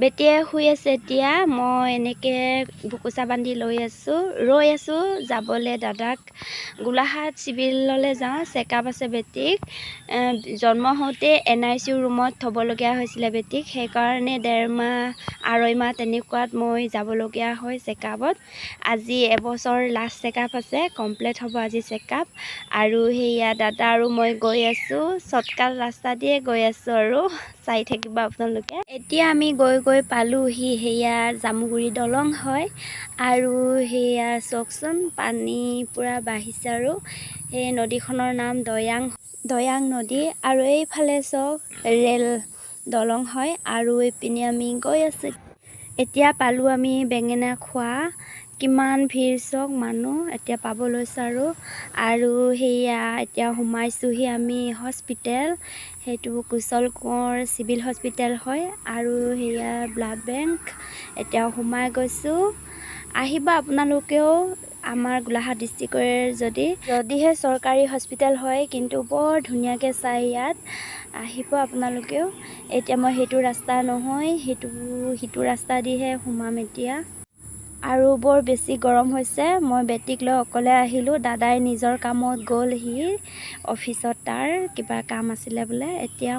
বেটিয়ে শুই আছে এতিয়া মই এনেকে বুকুচা বান্ধি ৰৈ আছো যাবলৈ দাদাক গোলাঘাট চিভিললৈ যাওঁ চেকআপ আছে বেটিক জন্ম হওঁতে NICU ৰুমত থ'বলগীয়া হৈছিলে বেটিক সেইকাৰণে 1.5 মাহ 2.5 মাহ তেনেকুৱাত মই যাবলগীয়া হয় চেকআপত আজি এবছৰ লাষ্ট চেকআপ আছে কমপ্লিট হ'ব আজি চেকআপ আৰু হেয়া দাদা আৰু মই গৈ আছো শৰ্টকাট ৰাস্তা দিয়ে গৈ আছো আৰু চাই থাকিবা আপোনালোকে এতিয়া আমি গৈ পালোহি হেয়া জামুগুৰি দলং হয় আৰু হেয়া চকচোন পানী পুৰা বাঢ়িছে আৰু এই নদীখনৰ নাম দয়াং নদী আৰু এইফালে চক ৰেল দলং হয় আৰু এইপিনে আমি গৈ আছো এতিয়া পালো আমি বেঙেনা খোৱা কিমান ভিৰ চক মানুহ এতিয়া পাব লৈছে আৰু হেয়া এতিয়া সোমাইছোহি আমি হস্পিটেল সেইটো কুশল কোঁৱৰ চিভিল হস্পিটেল হয় আৰু হেয়া ব্লাড বেংক এতিয়া সোমাই গৈছো আহিবা আপোনালোকেও আমাৰ গোলাঘাট ডিষ্ট্ৰিক্টৰ যদিহে চৰকাৰী হস্পিটেল হয় কিন্তু বৰ ধুনীয়াকৈ চাই ইয়াত আহিব আপোনালোকেও এতিয়া মই সেইটো ৰাস্তা নহয় সেইটো ৰাস্তা দিহে সোমাম এতিয়া আৰু বৰ বেছি গৰম হৈছে মই বেটিক লৈ অকলে আহিলোঁ দাদাই নিজৰ কামত গ'লহি অফিচত তাৰ কিবা কাম আছিলে বোলে এতিয়া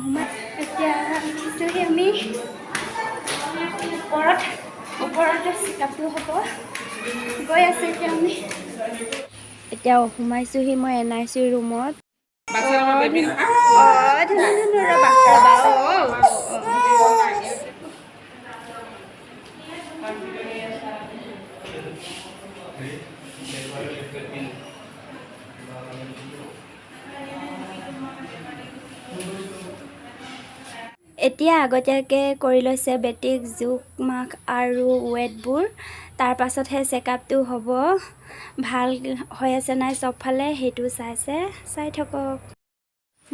উঠিছোহি আমি ওপৰতে চেকআপটো হ'ব গৈ আছো এতিয়া আমি এতিয়া সোমাইছোহি মই NICU ৰুমত এতিয়া আগতীয়াকৈ কৰি লৈছে বেটিক জোখ মাখ আৰু ৱেটবোৰ তাৰ পাছতহে চেকআপটো হ'ব ভাল হৈ আছে নাই চবফালে সেইটো চাই থাকক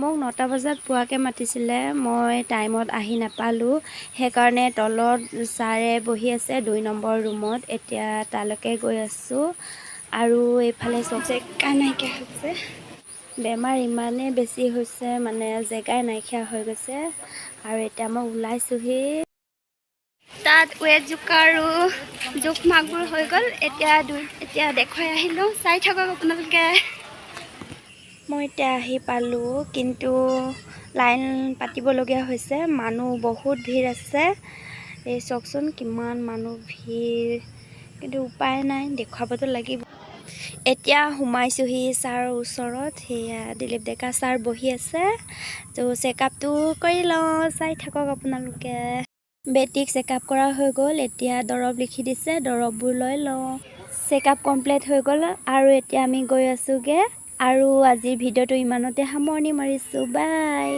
মোক 9টা বজাত পোৱাকৈ মাতিছিলে মই টাইমত আহি নাপালোঁ সেইকাৰণে তলত ছাৰে বহি আছে 2 নম্বৰ ৰুমত এতিয়া তালৈকে গৈ আছোঁ আৰু এইফালে চব জেগা নাইকিয়া হৈছে বেমাৰ ইমানেই বেছি হৈছে মানে জেগাই নাইকিয়া হৈ গৈছে আৰু এতিয়া মই ওলাইছোহি তাত ৱেট জোখা আৰু জোখ মাখবোৰ হৈ গ'ল এতিয়া দেখুৱাই আহিলোঁ চাই থাকক আপোনালোকে মই এতিয়া আহি পালোঁ কিন্তু লাইন পাতিবলগীয়া হৈছে মানুহ বহুত ভিৰ আছে এই চাওকচোন কিমান মানুহ ভিৰ কিন্তু উপায় নাই দেখুৱাবতো লাগিব এতিয়া সোমাইছোহি ছাৰৰ ওচৰত সেয়া দিলীপ ডেকা ছাৰ বহি আছে তো চেকআপটো কৰি লওঁ চাই থাকক আপোনালোকে বেটিক চেকআপ কৰা হৈ গ'ল এতিয়া দৰৱ লিখি দিছে দৰৱবোৰ লৈ লওঁ চেকআপ কমপ্লিট হৈ গ'ল আৰু এতিয়া আমি গৈ আছোঁগৈ আৰু আজিৰ ভিডিঅ'টো ইমানতে সামৰণি মাৰিছোঁ বাই